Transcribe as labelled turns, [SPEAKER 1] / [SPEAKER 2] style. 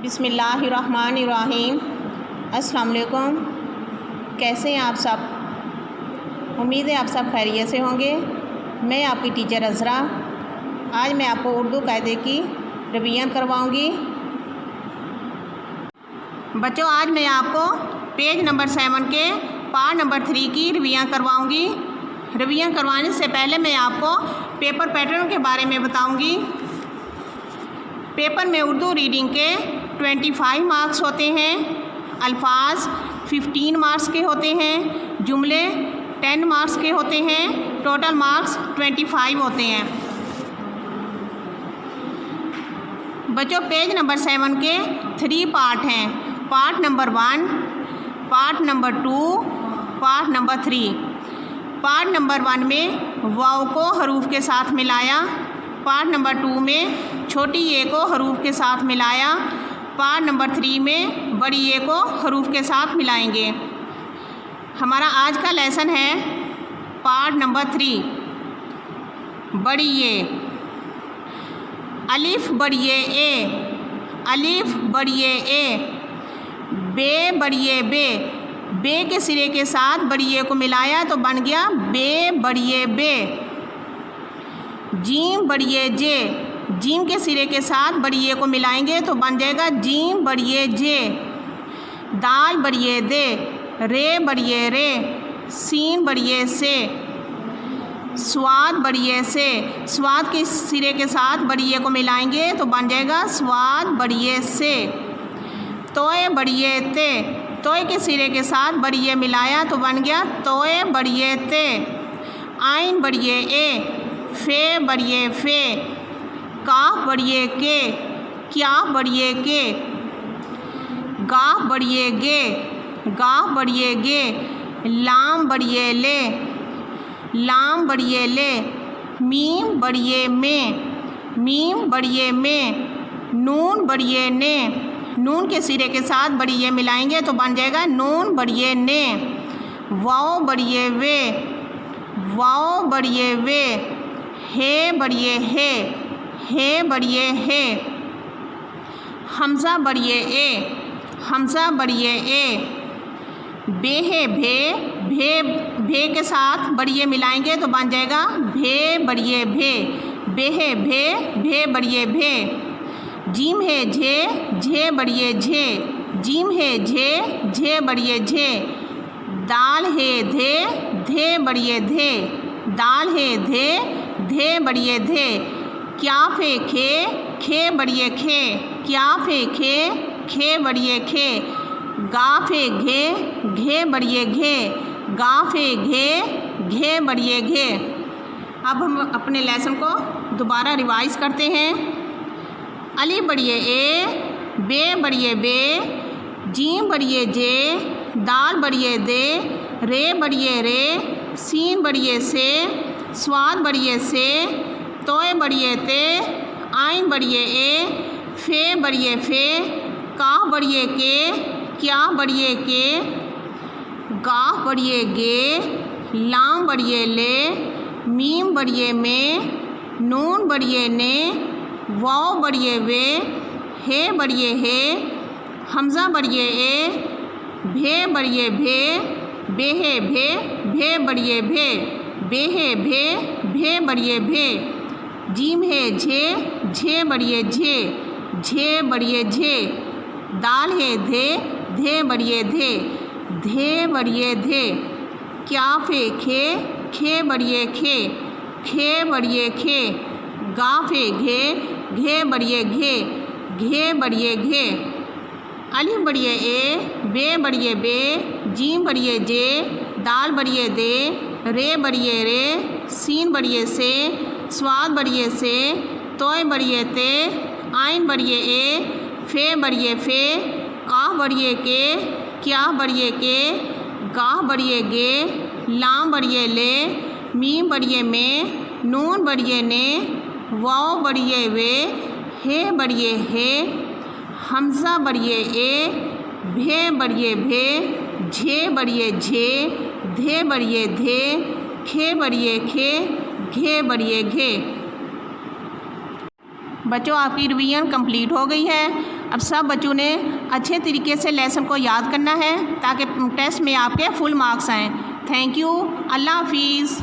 [SPEAKER 1] बिस्मिल्लाहिर्रहमानिर्रहीम। अस्सलाम वालेकुम। कैसे हैं आप सब? उम्मीद है आप सब खैरियत से होंगे। मैं आपकी टीचर अज़रा आज मैं आपको उर्दू कायदे की रिवीजन करवाऊंगी। बच्चों, आज मैं आपको पेज नंबर 7 के पार्ट नंबर 3 की रिवीजन करवाऊंगी। रिवीजन करवाने से पहले मैं आपको पेपर पैटर्न के बारे में बताऊंगी। पेपर में उर्दू रीडिंग के 25 मार्क्स होते हैं, अल्फाज 15 मार्क्स के होते हैं, जुमले 10 मार्क्स के होते हैं, टोटल मार्क्स 25 होते हैं। बच्चों, पेज नंबर 7 के 3 पार्ट हैं। Part number 1, part number 2, part number 3। Part number 1 में वाव को हरूफ के साथ मिलाया। पार्ट नंबर 2 में छोटी ए को हरूफ के साथ मिलाया। पार्ट नंबर 3 में बड़ी ए को हरूफ के साथ मिलाएंगे। हमारा आज का लेसन है पार्ट नंबर 3, बड़ी ए। अलिफ बड़ी ए, अलिफ बड़ी ए। बे बड़ी बे, बे के सिरे के साथ बड़ी ए को मिलाया तो बन गया बे बड़ी बे। जीम बड़ी जे, जीम के सिरे के साथ बड़ी ए को मिलाएंगे तो बन जाएगा जीम बड़ी जे। दाल बड़ी दे, रे बड़ी रे, सीन बड़ी से। स्वाद बड़ी से, स्वाद के सिरे के साथ बड़ी ए को मिलाएंगे तो बन जाएगा स्वाद बड़ी से। तोए बड़ी ते, तोए के सिरे के साथ बड़ी ए मिलाया तो बन गया तोए बड़ी ते। आइन बड़ी ए, फे बड़ी फे। काफ बड़ी के, क्या बड़ी के। गाफ बड़ी गे, गाफ बड़ी गे। लाम बड़ी ले, लाम बड़ी ले। मीम बड़ी में, मीम बड़ी में। नून बड़ी ने, नून के सिरे के साथ बड़ी ए मिलाएंगे तो बन जाएगा नून बड़ी ने। वाओ बड़ी वे, वाओ बड़ी वे। हे बड़ी हे बड़ी है। हमज़ा बड़ी ए, हमज़ा बड़ी ए। बे है भे, भे भे के साथ बड़ी ए मिलाएंगे तो बन जाएगा भे बड़ी भे। बे है भे, भे बड़ी भे। जीम है झे, झे बड़ी झे। जीम है झे, झे बड़ी झे। दाल है धे, धे बड़ी धे। दाल है धे, धे बड़ी धे। क्या फे खे, खे बड़ी खे। क्या फे खे, खे बड़ी खे। गा फे घे, घे बड़ी घे। गा फे घे, घे बड़ी घे। अब हम अपने लेसन को दोबारा रिवाइज करते हैं। अली बड़ी ए, बे बड़ी बे। जीम बड़ी जे, दाल बड़ी दे। रे बड़ी रे, सीन बड़ी से। स्वाद बड़ी से। तोए बड़ी ते, आइन बड़ी ए। फे बड़ी फे। काफ बड़ी के, क्या बड़ी के। गाफ बड़ी गे, लाम बड़ी ले। मीम बड़ी में, नून बड़ी ने। वाव बड़ी वे, हे बड़ी हे। हमज़ा बड़ी ए, भे बड़ी भे। बे है भे, भे बड़ी भे। बे है भे, भे बड़ी भे। जीम है झे, झे बड़ी झे। झे बड़ी झे। दाल है धे, धे बड़ी धे। धे बड़ी धे। क्या फे खे, खे बड़ी खे। खे बड़ी खे। गा फे घे, घे बड़ी घे। घे बड़ी घे। अली बड़ी ए, बे बड़ी बे। जीम बड़ी जे, दाल बड़ी दे। रे बड़ी रे, सीन बड़ी से। स्वाद बड़ी से। तोय बड़ी ते, आइन बड़ी ए। फे बड़ी फे। काफ बड़ी के, क्या बड़ी के। गाह बड़ी गे, लाम बड़ी ले। मीम बड़ी में, नून बड़ी ने। वाव बड़ी वे, हे बड़ी हे। हमज़ा बड़ी ए, भे बड़ी भे। झे बड़ी झे, धे बड़ी धे। खे बड़ी खे, घे बड़ी घे। बच्चों, आपकी रिवीजन कंप्लीट हो गई है। अब सब बच्चों ने अच्छे तरीके से लेसन को याद करना है ताकि टेस्ट में आपके फुल मार्क्स आएँ। Thank you. अल्लाह हाफिज़।